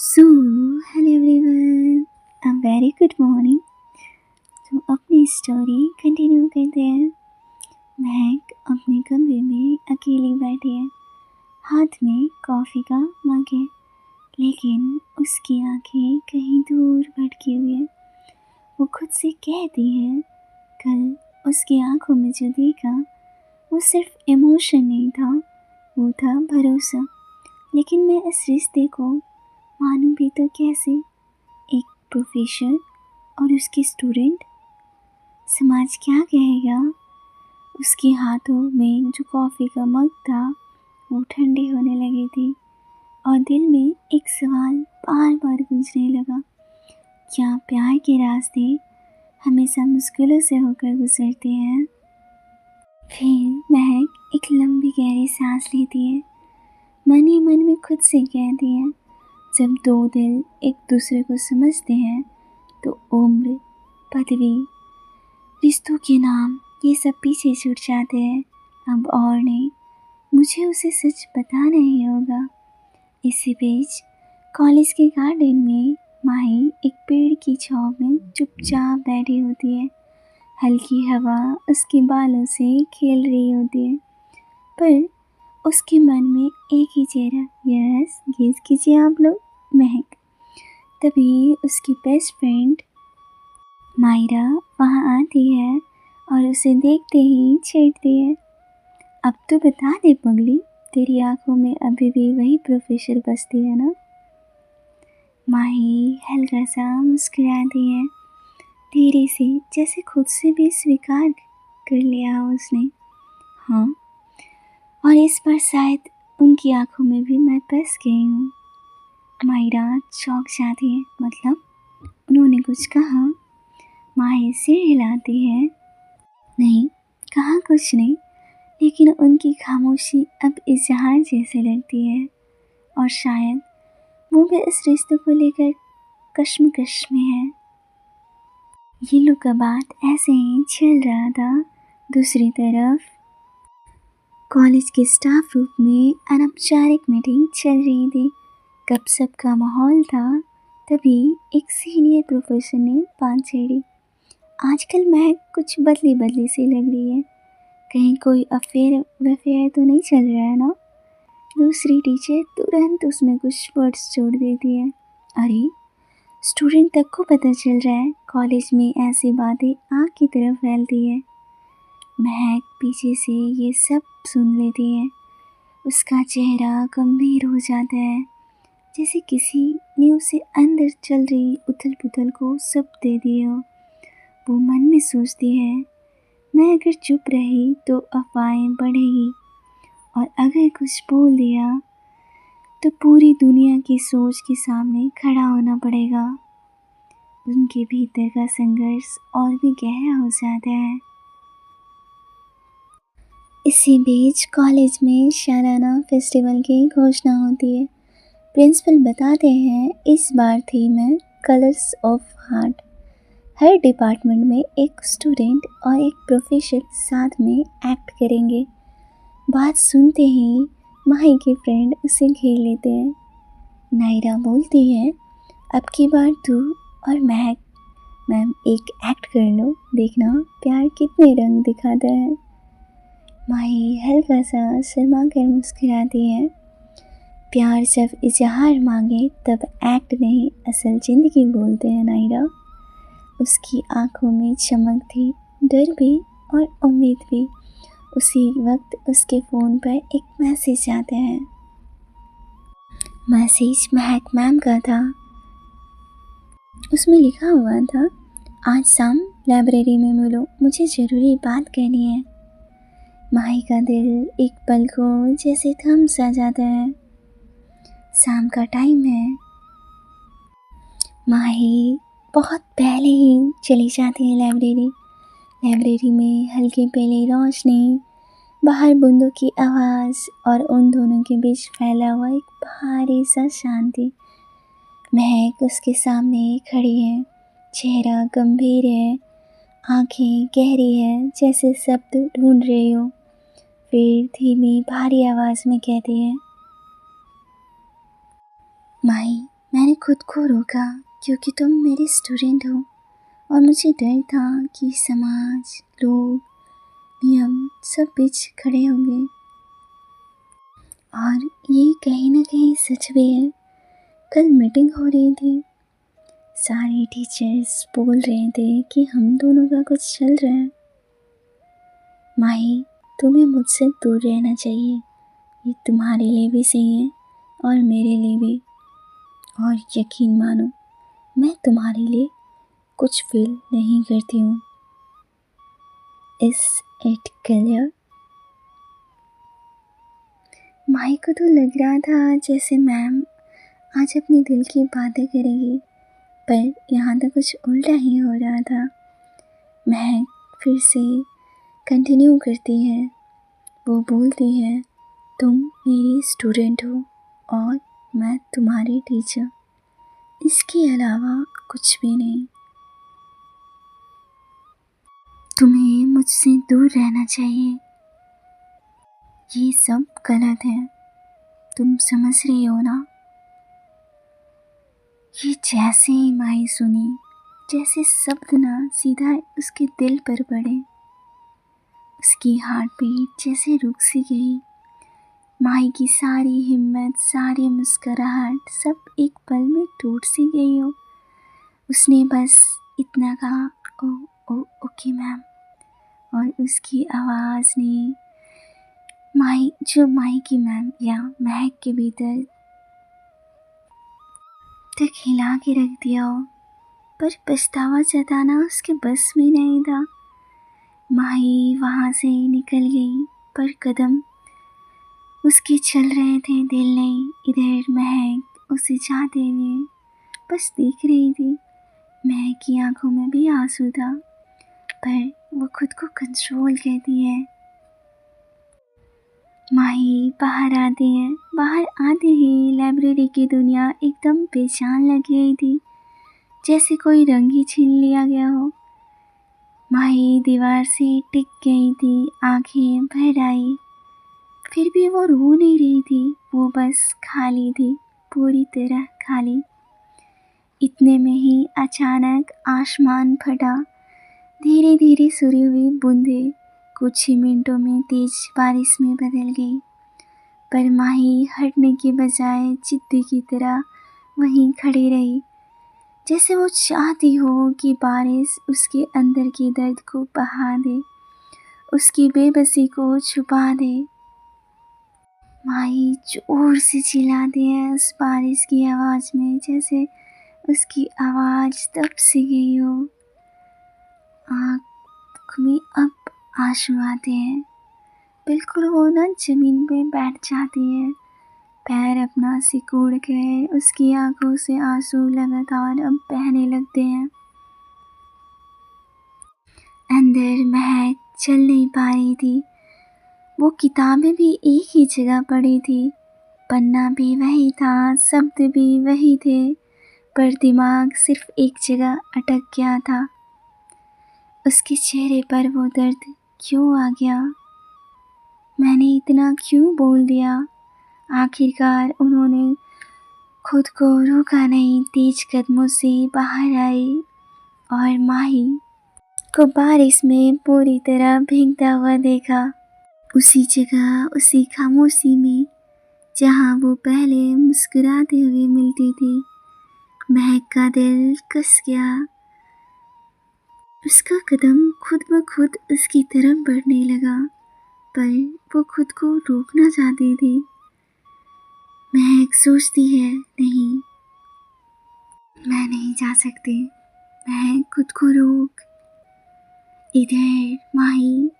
So hello everyone, a very good morning. तो अपनी story continue करते हैं। महक अपने कमरे में अकेली बैठी है, हाथ में कॉफ़ी का मग है, लेकिन उसकी आंखें कहीं दूर भटकी हुई है। वो खुद से कहती है, कल उसकी आंखों में जो देखा वो सिर्फ इमोशन नहीं था, वो था भरोसा। लेकिन मैं इस रिश्ते को मानूं भी तो कैसे? एक प्रोफेसर और उसकी स्टूडेंट, समाज क्या कहेगा? उसके हाथों में जो कॉफ़ी का मग था वो ठंडी होने लगी थी और दिल में एक सवाल बार बार गूंजने लगा, क्या प्यार के रास्ते हमेशा मुश्किलों से होकर गुजरते हैं? फिर महक एक लंबी गहरी सांस लेती है, मन ही मन में खुद से कहती है, जब दो दिल एक दूसरे को समझते हैं तो उम्र, पदवी, रिश्तों के नाम ये सब पीछे छूट जाते हैं। अब और नहीं, मुझे उसे सच बताना ही होगा। इसी बीच कॉलेज के गार्डन में माही एक पेड़ की छांव में चुपचाप बैठी होती है। हल्की हवा उसके बालों से खेल रही होती है, पर उसके मन में एक ही चेहरा, यस गेस कीजिए आप लोग, महक। तभी उसकी बेस्ट फ्रेंड मायरा वहाँ आती है और उसे देखते ही छेड़ती है, अब तो बता दे पगली, तेरी आंखों में अभी भी वही प्रोफेसर बसती है ना? माही हल्का सा मुस्कुराती है, धीरे से, जैसे खुद से भी स्वीकार कर लिया हो उसने। हाँ, और इस बार शायद उनकी आंखों में भी मैं बस गई हूँ। मायरा चौंक जाती है, मतलब उन्होंने कुछ कहा? माही सिर हिलाती है, नहीं कहा कुछ नहीं, लेकिन उनकी खामोशी अब इजहार जैसे लगती है और शायद वो भी इस रिश्ते को लेकर कश्मकश में है। ये लोग का बात ऐसे ही चल रहा था। दूसरी तरफ कॉलेज के स्टाफ रूम में अनौपचारिक मीटिंग चल रही थी, गपशप का माहौल था। तभी एक सीनियर प्रोफेसर ने बात छेड़ी, आजकल महक कुछ बदली बदली सी लग रही है, कहीं कोई अफेयर वफेयर तो नहीं चल रहा है ना? दूसरी टीचर तुरंत उसमें कुछ वर्ड्स जोड़ देती है, अरे स्टूडेंट तक को पता चल रहा है, कॉलेज में ऐसी बातें आग की तरह फैलती है। महक पीछे से ये सब सुन लेती है, उसका चेहरा गंभीर हो जाता है, जैसे किसी ने उसे अंदर चल रही उथल पुथल को सब दे दिया हो। वो मन में सोचती है, मैं अगर चुप रही तो अफवाहें बढ़ेगी, और अगर कुछ बोल दिया तो पूरी दुनिया की सोच के सामने खड़ा होना पड़ेगा। उनके भीतर का संघर्ष और भी गहरा हो जाता है। इसी बीच कॉलेज में सालाना फेस्टिवल की घोषणा होती है। प्रिंसिपल बताते हैं, इस बार थीम है colours of heart. Her department में एक स्टूडेंट और एक प्रोफेसर साथ में एक्ट करेंगे। बात सुनते ही माही के फ्रेंड उसे घेर लेते हैं। नायरा बोलती है, अब की बार तू और महक मैम एक एक्ट कर लो, देखना प्यार कितने रंग दिखाता है। माही हल्का सा शर्मा कर मुस्कुराती है, प्यार जब इजहार मांगे तब एक्ट नहीं, असल जिंदगी बोलते हैं नायरा। उसकी आंखों में चमक थी, डर भी और उम्मीद भी। उसी वक्त उसके फ़ोन पर एक मैसेज आता है। मैसेज महक मैम का था। उसमें लिखा हुआ था, आज शाम लाइब्रेरी में मिलो, मुझे ज़रूरी बात करनी है। माही का दिल एक पल को जैसे थम सा जाता है। शाम का टाइम है। माही बहुत पहले ही चली जाती है लाइब्रेरी में हल्की पीली रोशनी, बाहर बूंदों की आवाज़ और उन दोनों के बीच फैला हुआ एक भारी सा शांति। महक उसके सामने खड़ी है, चेहरा गंभीर है, आंखें गहरी है, जैसे शब्द ढूंढ रही हो। फिर धीमी भारी आवाज़ में कहती है, माही मैंने खुद को रोका क्योंकि तुम मेरे स्टूडेंट हो और मुझे डर था कि समाज, लोग, नियम सब बीच खड़े होंगे। और ये कहीं ना कहीं सच भी है। कल मीटिंग हो रही थी, सारे टीचर्स बोल रहे थे कि हम दोनों का कुछ चल रहा है। माही, तुम्हें मुझसे दूर रहना चाहिए, ये तुम्हारे लिए भी सही है और मेरे लिए भी। और यकीन मानो, मैं तुम्हारे लिए कुछ फील नहीं करती हूँ। Is it clear? माही को तो लग रहा था जैसे मैम आज अपने दिल की बातें करेगी, पर यहाँ तो कुछ उल्टा ही हो रहा था। महक फिर से कंटिन्यू करती है। वो बोलती है, तुम मेरी स्टूडेंट हो और मैं तुम्हारी टीचर, इसके अलावा कुछ भी नहीं। तुम्हें मुझसे दूर रहना चाहिए, ये सब गलत है, तुम समझ रही हो ना? ये जैसे ही माही सुनी, जैसे शब्द ना सीधा उसके दिल पर पड़े, उसकी हार्ट बीट जैसे रुक सी गई। माही की सारी हिम्मत, सारी मुस्कुराहट सब एक पल में टूट सी गई हो। उसने बस इतना कहा, ओ ओके मैम, और उसकी आवाज़ ने माही की मैम या महक के भीतर तक हिला के रख दिया हो। पर पछतावा जताना उसके बस में नहीं था। माही वहाँ से निकल गई, पर कदम उसके चल रहे थे, दिल नहीं। इधर महक उसे जाते हुए बस देख रही थी। महक की आंखों में भी आंसू था, पर वो खुद को कंट्रोल करती है। माही बाहर आती है। बाहर आते ही लाइब्रेरी की दुनिया एकदम बेजान लग गई थी, जैसे कोई रंग ही छीन लिया गया हो। माही दीवार से टिक गई थी, आंखें भर आई, फिर भी वो रो नहीं रही थी। वो बस खाली थी, पूरी तरह खाली। इतने में ही अचानक आसमान फटा। धीरे धीरे शुरू हुई बूंदें कुछ ही मिनटों में तेज बारिश में बदल गई। पर माही हटने के बजाय चित्ते की तरह वहीं खड़ी रही, जैसे वो चाहती हो कि बारिश उसके अंदर के दर्द को बहा दे, उसकी बेबसी को छुपा दे। माही जोर से चिल्लाती है उस बारिश की आवाज़ में, जैसे उसकी आवाज़ दब सी गई हो। आँख में अब आंसू आते हैं। बिल्कुल वो ना ज़मीन पे बैठ जाती है, पैर अपना सिकुड़ कर। उसकी आंखों से आंसू लगातार अब बहने लगते हैं। अंदर महक चल नहीं पा रही थी। वो किताबें भी एक ही जगह पड़ी थी, पन्ना भी वही था, शब्द भी वही थे, पर दिमाग सिर्फ एक जगह अटक गया था। उसके चेहरे पर वो दर्द क्यों आ गया? मैंने इतना क्यों बोल दिया? आखिरकार उन्होंने खुद को रोका नहीं, तेज कदमों से बाहर आई और माही को बारिश में पूरी तरह भीगता हुआ देखा। उसी जगह, उसी खामोशी में जहाँ वो पहले मुस्कुराते हुए मिलती थी। महक का दिल कस गया। उसका कदम खुद ब खुद उसकी तरफ बढ़ने लगा, पर वो खुद को रोकना चाहती थी। महक सोचती है, नहीं, मैं नहीं जा सकती। महक खुद को रोक। इधर माही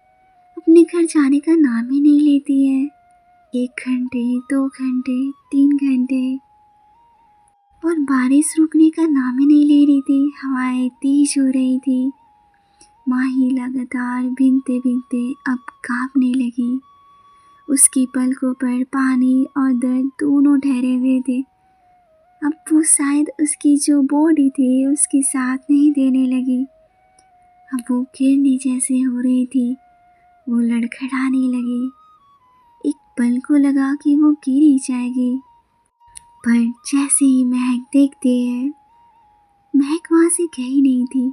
अपने घर जाने का नाम ही नहीं लेती है। 1 घंटे, 2 घंटे, 3 घंटे, और बारिश रुकने का नाम ही नहीं ले रही थी। हवाएं तेज हो रही थी। माही लगातार भीगते भीगते अब कांपने लगी। उसकी पलकों पर पानी और दर्द दोनों ठहरे हुए थे। अब वो शायद उसकी जो बॉडी थी उसकी साथ नहीं देने लगी। अब वो गिरने जैसे हो रही थी। वो लड़खड़ाने लगी। एक पल को लगा कि वो गिर ही जाएगी। पर जैसे ही महक देखती है, महक वहाँ से गई नहीं थी।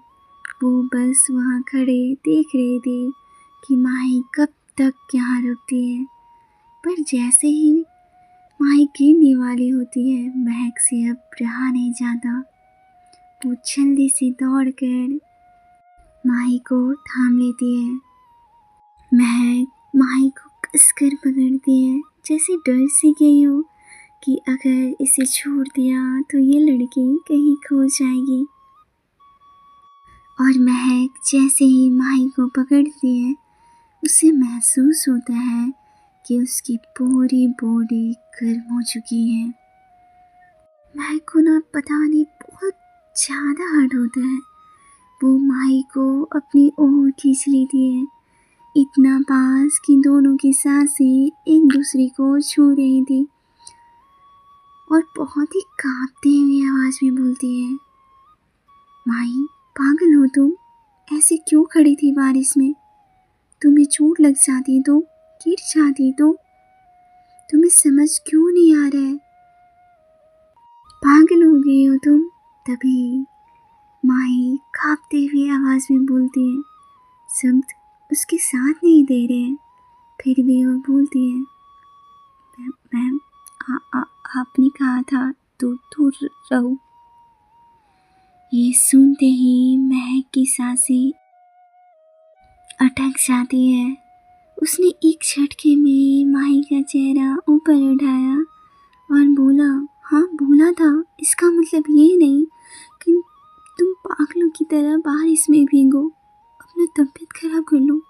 वो बस वहाँ खड़े देख रहे थे कि माही कब तक यहाँ रुकती है। पर जैसे ही माही गिरने वाली होती है, महक से अब रहा नहीं जाता। वो जल्दी से दौड़कर माही को थाम लेती है। महक माही को कसकर पकड़ती है, जैसे डर सी गई हो कि अगर इसे छोड़ दिया तो ये लड़की कहीं खो जाएगी। और महक जैसे ही माही को पकड़ती है, उसे महसूस होता है कि उसकी पूरी बॉडी गर्म हो चुकी है। महक को ना पता नहीं बहुत ज़्यादा हर्ट होता है। वो माही को अपनी ओर खींच लेती है, इतना पास कि दोनों की सांसें एक दूसरे को छू रही थी, और बहुत ही कांपती हुई आवाज़ में बोलती है, माही पागल हो तुम? ऐसे क्यों खड़ी थी बारिश में? तुम्हें चोट लग जाती तो, गिर जाती तो? तुम्हें समझ क्यों नहीं आ रहा है? पागल हो गई हो तुम? तभी माही कांपते हुए आवाज़ में बोलती है। शब्द उसके साथ नहीं दे रहे हैं, फिर भी वो बोलती है, मैम आपने कहा था तो दूर रहो। ये सुनते ही महक की सांसें अटक जाती है। उसने एक झटके में माही का चेहरा ऊपर उठाया और बोला, हाँ बोला था, इसका मतलब ये नहीं कि तुम पागलों की तरह बारिश में भीगो, अपना तबीयत खराब कर लो।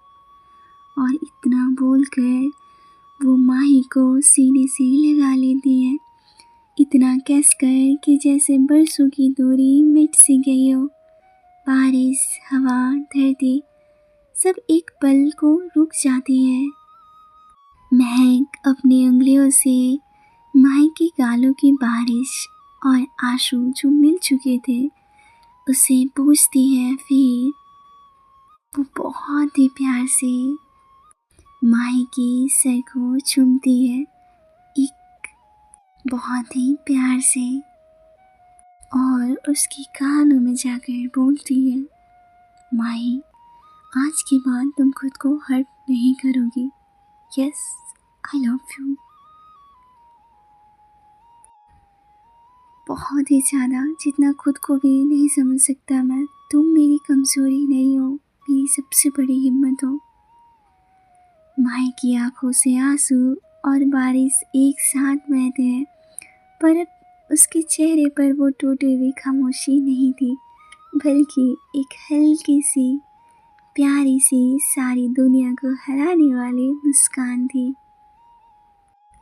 और इतना बोलकर वो माही को सीने से लगा लेती है, इतना कसकर कि जैसे बरसों की दूरी मिट सी गई हो। बारिश, हवा, धरती सब एक पल को रुक जाती है। महक अपनी उंगलियों से माही के गालों की बारिश और आंसू जो मिल चुके थे उसे पूछती है। फिर वो बहुत ही प्यार से माही की सर को चूमती है, एक बहुत ही प्यार से, और उसकी कानों में जाकर बोलती है, माही आज के बाद तुम खुद को हर्ट नहीं करोगी। Yes, I love you. बहुत ही ज़्यादा, जितना खुद को भी नहीं समझ सकता मैं। तुम मेरी कमज़ोरी नहीं हो, मेरी सबसे बड़ी हिम्मत हो। माही की आंखों से आंसू और बारिश एक साथ बहते हैं, पर अब उसके चेहरे पर वो टूटी हुई खामोशी नहीं थी, बल्कि एक हल्की सी प्यारी सी सारी दुनिया को हराने वाली मुस्कान थी।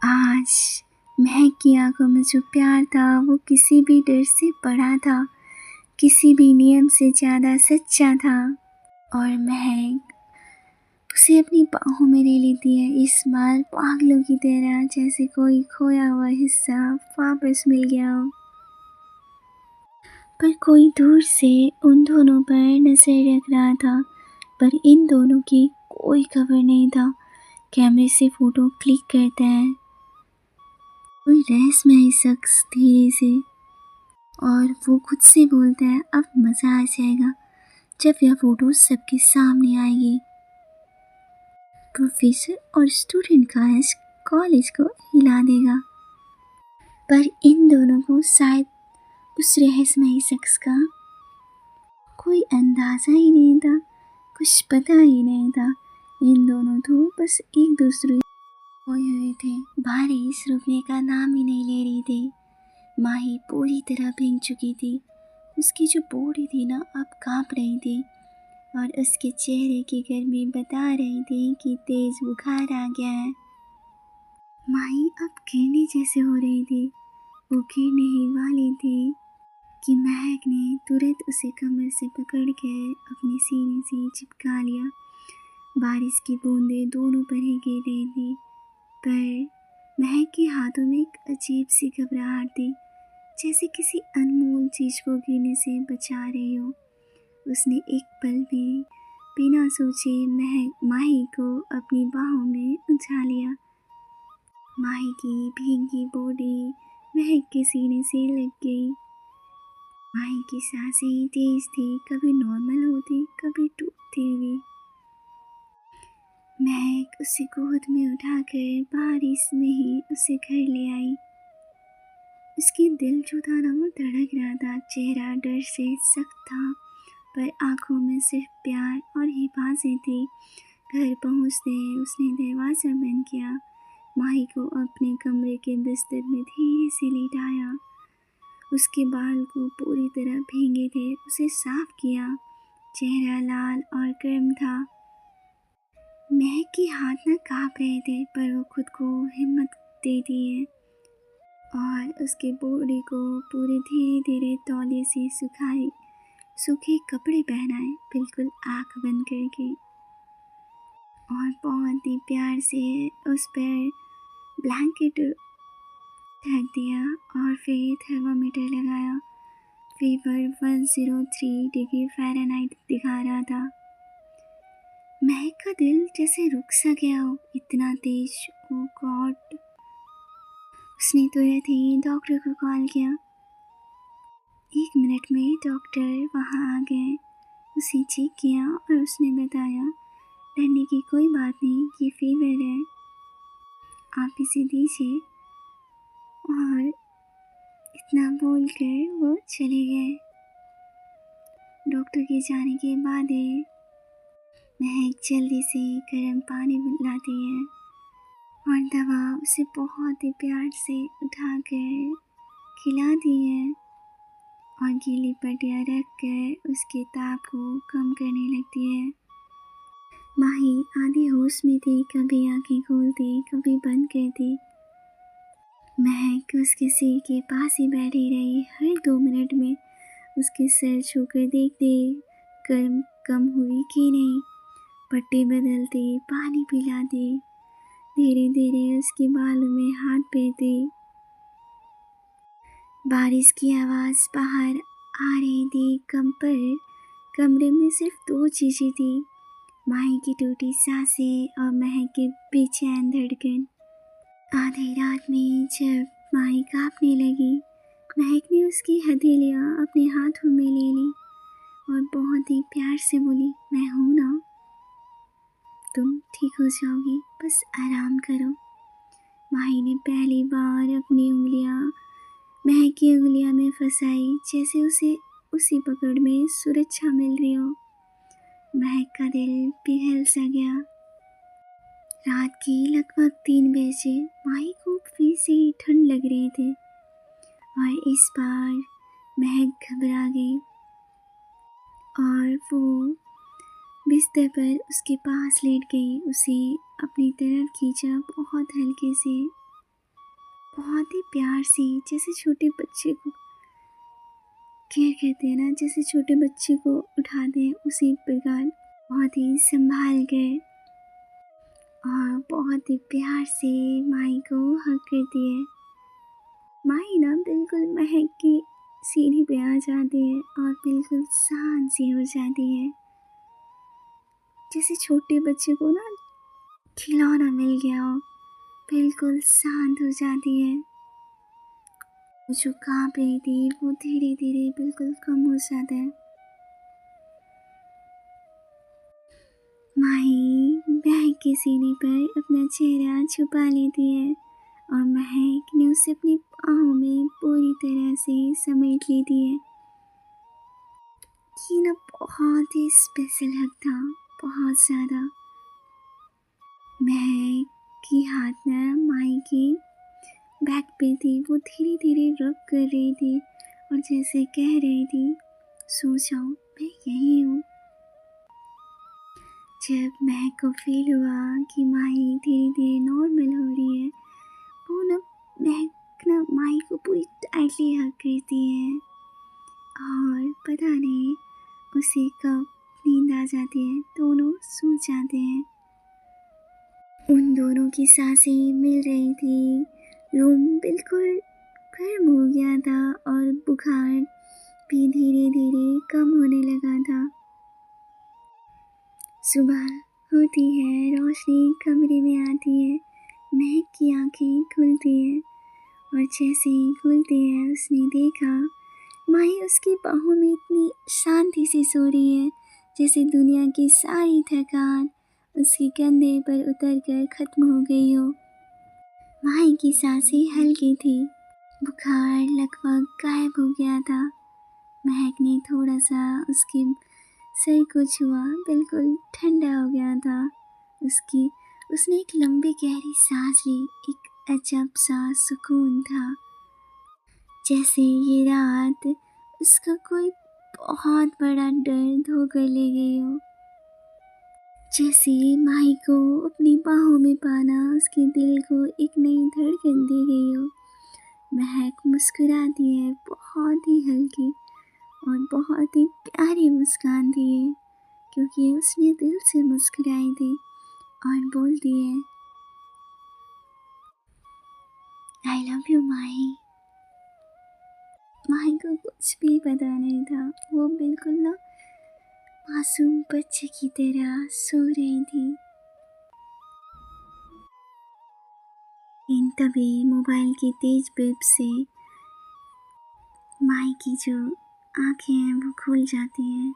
आज महक की आंखों में जो प्यार था वो किसी भी डर से बड़ा था, किसी भी नियम से ज़्यादा सच्चा था। और महक उसे अपनी बाहों में ले लेती है, इस बार पागलों की तरह, जैसे कोई खोया हुआ हिस्सा वापस मिल गया हो। पर कोई दूर से उन दोनों पर नजर रख रहा था, पर इन दोनों की कोई खबर नहीं था। कैमरे से फोटो क्लिक करते हैं कोई रहस्यमय शख्स धीरे से, और वो खुद से बोलता है, अब मज़ा आ जाएगा जब यह फ़ोटो सबके सामने आएगी। प्रोफेसर और स्टूडेंट का इस कॉलेज को हिला देगा। पर इन दोनों को शायद उस रहस्यमय शख्स का कोई अंदाज़ा ही नहीं था, कुछ पता ही नहीं था। इन दोनों तो बस एक दूसरे खोए हुए थे। बारिश रुकने का नाम ही नहीं ले रही थी। माही पूरी तरह भीग चुकी थी, उसकी जो बॉडी थी ना अब कांप रही थी, और उसके चेहरे की गर्मी बता रही थी कि तेज बुखार आ गया है। माही अब गिरने जैसे हो रही थी, वो गिरने ही वाली थी कि महक ने तुरंत उसे कमर से पकड़ कर अपने सीने से चिपका लिया। बारिश की बूंदें दोनों पर ही गिर रही थी, पर महक के हाथों में एक अजीब सी घबराहट थी, जैसे किसी अनमोल चीज़ को गिरने से बचा रही हो। उसने एक पल भी बिना सोचे माही को अपनी बाहों में उठा लिया। माही की भीगी बॉडी महक के सीने से लग गई। माही की सांसें तेज थी, कभी नॉर्मल होती, कभी टूटती हुई। महक उसे गोद में उठाकर बारिश में ही उसे घर ले आई। उसकी दिल जो था ना वो धड़क रहा था। चेहरा डर से सख्त था, पर आंखों में सिर्फ प्यार और हिफाजत थी। घर पहुंचते उसने दरवाज़ा बंद किया, माही को अपने कमरे के बिस्तर में धीरे से लेटाया। उसके बाल को पूरी तरह भीगे थे, उसे साफ किया। चेहरा लाल और गर्म था। महक के हाथ न काँप रहे थे, पर वो खुद को हिम्मत देती है और उसके बॉडी को पूरे धीरे धीरे तौलिए से सुखाए, सूखे कपड़े पहनाए, बिल्कुल आँख बंद करके, और बहुत ही प्यार से उस पर ब्लैंकेट ढक दिया और फिर थर्मामीटर लगाया। फीवर 103 डिग्री फ़ारेनहाइट दिखा रहा था। महक का दिल जैसे रुक सा गया हो, इतना तेज। ओ गॉड! उसने तुरंत ही डॉक्टर को कॉल किया। 1 मिनट में डॉक्टर वहाँ आ गए। उसे चेक किया और उसने बताया, डरने की कोई बात नहीं, ये फीवर है, आप इसे दीजिए। और इतना बोलकर वो चले गए। डॉक्टर के जाने के बाद महक जल्दी से गर्म पानी लाती है और दवा उसे बहुत ही प्यार से उठाकर खिलाती है और गीली पट्टियाँ रख कर उसके ताप को कम करने लगती है। माही आधी होश में थी, कभी आंखें खोलती, कभी बंद करती। महक उसके सिर के पास ही बैठी रही। हर 2 मिनट में उसके सर छूकर देखते गर्म कम हुई कि नहीं, पट्टी बदलती, पानी पिलाती, धीरे धीरे उसके बालों में हाथ फेरती। बारिश की आवाज़ बाहर आ रही थी। कमरे में सिर्फ 2 चीज़ें थी, माही की टूटी सांसें और महक की बेचैन धड़कन। आधी रात में जब माही कांपने लगी, महक ने उसकी हथेलियाँ अपने हाथों में ले ली और बहुत ही प्यार से बोली, मैं हूँ ना, तुम ठीक हो जाओगी, बस आराम करो। माही ने पहली बार अपनी उंगलियाँ महक की उंगलियाँ में फंसाई, जैसे उसे उसी पकड़ में सुरक्षा मिल रही हो। महक का दिल पिघल सा गया। रात के लगभग 3 बजे माही को फिर से ठंड लग रही थी और इस बार महक घबरा गई और वो बिस्तर पर उसके पास लेट गई। उसे अपनी तरफ खींचा बहुत हल्के से, बहुत ही प्यार से, जैसे छोटे बच्चे को केयर करते हैं ना, जैसे छोटे बच्चे को उठाते हैं उसी प्रकार बहुत ही संभाल कर और बहुत ही प्यार से माही को हग करती है। माही ना बिल्कुल महक की सीढ़ी पे आ जाती है और बिल्कुल शांत सी हो जाती है, जैसे छोटे बच्चे को ना खिलौना मिल गया हो, बिल्कुल शांत हो जाती है। वो जो कांप रही थी वो धीरे धीरे बिल्कुल कम हो जाता है। माही महक के सीने पर अपना चेहरा छुपा लेती है और महक ने उसे अपनी बाहों में पूरी तरह से समेट लेती है। ये ना बहुत ही स्पेशल हग था, बहुत ज़्यादा। महक की हाथ ना माही की बैक पे थी, वो धीरे धीरे रब कर रही थी और जैसे कह रही थी, सो जाओ, मैं यहीं हूँ। जब महक को फील हुआ कि माही धीरे धीरे नॉर्मल हो रही है, वो ना महक ना माही को पूरी टाइटली हग करती है और पता नहीं उसे कब नींद आ जाती है, दोनों सो जाते हैं। उन दोनों की सांसें मिल रही थी। रूम बिल्कुल गर्म हो गया था और बुखार भी धीरे धीरे कम होने लगा था। सुबह होती है, रोशनी कमरे में आती है, महक की आंखें खुलती हैं और जैसे ही खुलती है उसने देखा माही उसकी बाहों में इतनी शांति से सो रही है जैसे दुनिया की सारी थकान उसके कंधे पर उतर कर ख़त्म हो गई हो। माही की सांसें हल्की थी, बुखार लगभग गायब हो गया था। महक ने थोड़ा सा उसके सिर को छुआ, बिल्कुल ठंडा हो गया था। उसने एक लंबी गहरी सांस ली, एक अजब सा सुकून था, जैसे ये रात उसका कोई बहुत बड़ा दर्द धोकर ले गई हो। जैसे माही को अपनी बाहों में पाना उसके दिल को एक नई धड़कन दे गई हो। महक मुस्कुराती है, बहुत ही हल्की और बहुत ही प्यारी मुस्कान थी ये, क्योंकि उसने दिल से मुस्कुराई थी और बोलती है, आई लव यू माही। माही को कुछ भी पता नहीं था, वो बिल्कुल ना मासूम बच्चे की तरह सो रही थी। इन तभी मोबाइल की तेज बेप से माही की जो आंखें हैं वो खुल जाती हैं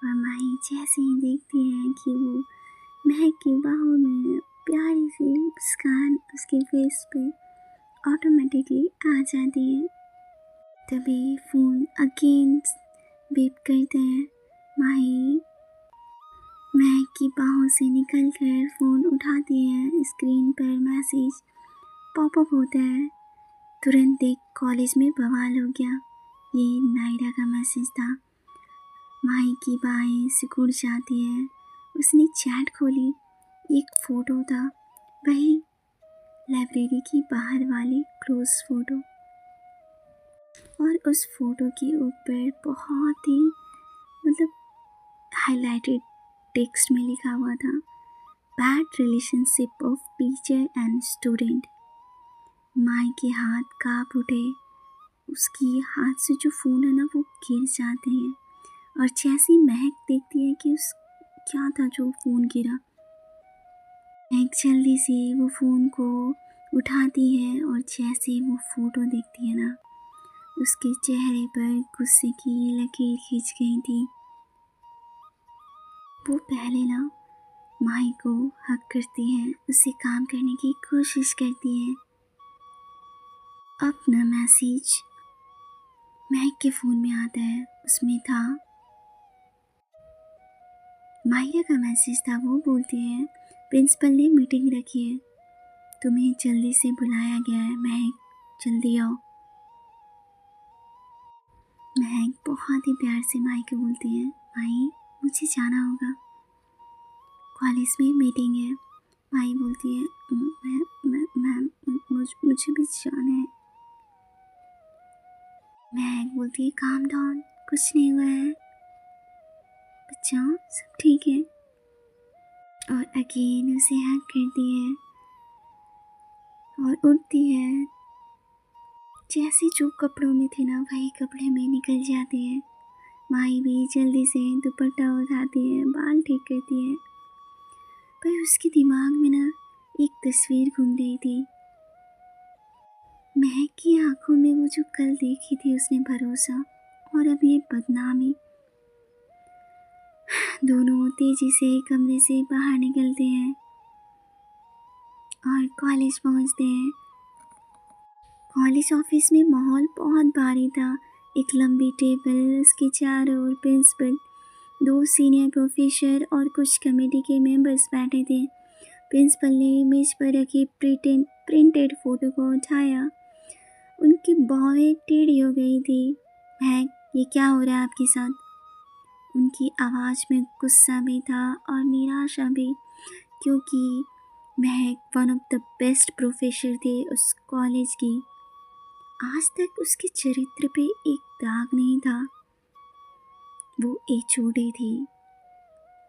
और माही जैसे ही देखती है कि वो महक की बाहों में प्यारी सी मुस्कान उसके फेस पे ऑटोमेटिकली आ जाती है। तभी फ़ोन अगेन बीप करते हैं। माही महक की बाहों से निकलकर फ़ोन उठाती है। स्क्रीन पर मैसेज पॉपअप होता है। तुरंत एक कॉलेज में बवाल हो गया। ये नायरा का मैसेज था। माही की बाहें सिकुड़ जाती है। उसने चैट खोली, एक फ़ोटो था, वही लाइब्रेरी की बाहर वाली क्लोज फ़ोटो, और उस फोटो के ऊपर बहुत ही हाईलाइटेड टेक्स्ट में लिखा हुआ था, bad relationship of teacher and student. Mahi के हाथ काँप उठे। उसकी हाथ से जो फ़ोन है ना वो गिर जाते हैं, और जैसी महक देखती है कि उस क्या था जो फ़ोन गिरा, महक जल्दी से वो फ़ोन को उठाती है और जैसे वो फ़ोटो देखती है ना उसके चेहरे पर गुस्से की लकीर खींच गई थी। वो पहले ना माही को हक करती है, उससे काम करने की कोशिश करती है। अपना मैसेज महक के फ़ोन में आता है। उसमें था माहिरा का मैसेज था। वो बोलती है, प्रिंसिपल ने मीटिंग रखी है, तुम्हें जल्दी से बुलाया गया है, महक जल्दी आओ। महक बहुत ही प्यार से माही को बोलती है, माही मुझे जाना होगा, कॉलेज में मीटिंग है। माही बोलती है, मैम मुझे भी जाना है। महक बोलती है, काम डाउन, कुछ नहीं हुआ है बच्चा, सब ठीक है। और अगेन उसे हक करती है और उठती है। जैसे जो कपड़ों में थी ना वही कपड़े में निकल जाती है। माही भी जल्दी से दुपट्टा उठाती है, बाल ठीक करती है, पर उसके दिमाग में ना एक तस्वीर घूम रही थी। महक की आंखों में वो जो कल देखी थी उसने भरोसा, और अब ये बदनामी। दोनों तेजी से कमरे से बाहर निकलते हैं और कॉलेज पहुंचते हैं। कॉलेज ऑफिस में माहौल बहुत भारी था। एक लंबी टेबल, उसके चारों ओर प्रिंसिपल, 2 सीनियर प्रोफेसर और कुछ कमेटी के मेंबर्स बैठे थे। प्रिंसिपल ने मेज पर रखी प्रिंटेड फोटो को उठाया। उनकी बाहें टेढ़ी हो गई थी। महक, ये क्या हो रहा है आपके साथ? उनकी आवाज़ में गुस्सा भी था और निराशा भी, क्योंकि महक one of the best professor थे उस कॉलेज की। आज तक उसके चरित्र पे एक दाग नहीं था। वो एचओडी थी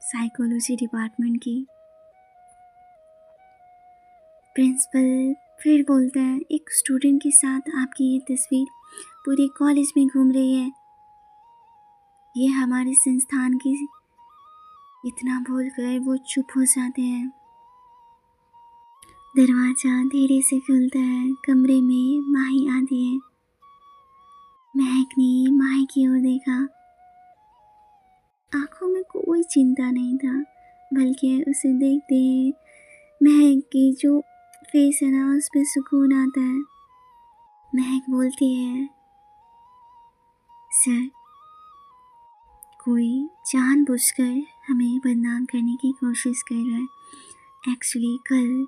साइकोलॉजी डिपार्टमेंट की। प्रिंसिपल फिर बोलता है, एक स्टूडेंट के साथ आपकी ये तस्वीर पूरे कॉलेज में घूम रही है। ये हमारे संस्थान की। इतना बोलकर वो चुप हो जाते हैं। दरवाज़ा धीरे से खुलता है। कमरे में माही आती है। महक ने माही की ओर देखा। आंखों में कोई चिंता नहीं था, बल्कि उसे देखते ही महक की जो फेस है ना, उस पर सुकून आता है। महक बोलती है, सर, कोई जानबूझकर हमें बदनाम करने की कोशिश कर रहा है। एक्चुअली कल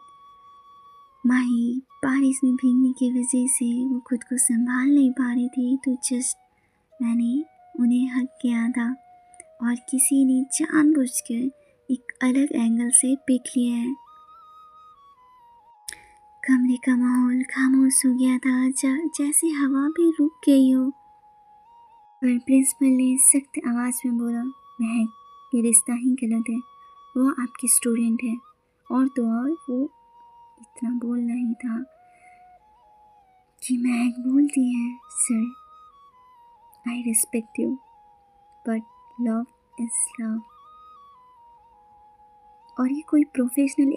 माही बारिश में भीगने की वजह से वो खुद को संभाल नहीं पा रही थी, तो जस्ट मैंने उन्हें हक किया था और किसी ने जानबूझकर एक अलग एंगल से पिक लिया है। कमरे का माहौल खामोश हो गया था, जैसे हवा भी रुक गई हो। पर प्रिंसिपल ने सख्त आवाज़ में बोला, महक, ये रिश्ता ही गलत है। वो आपकी स्टूडेंट है, और तो और वो इतना बोलना ही था कि महक बोलती है, sir, I respect you, but love is love. और ये कोई प्रोफेशनल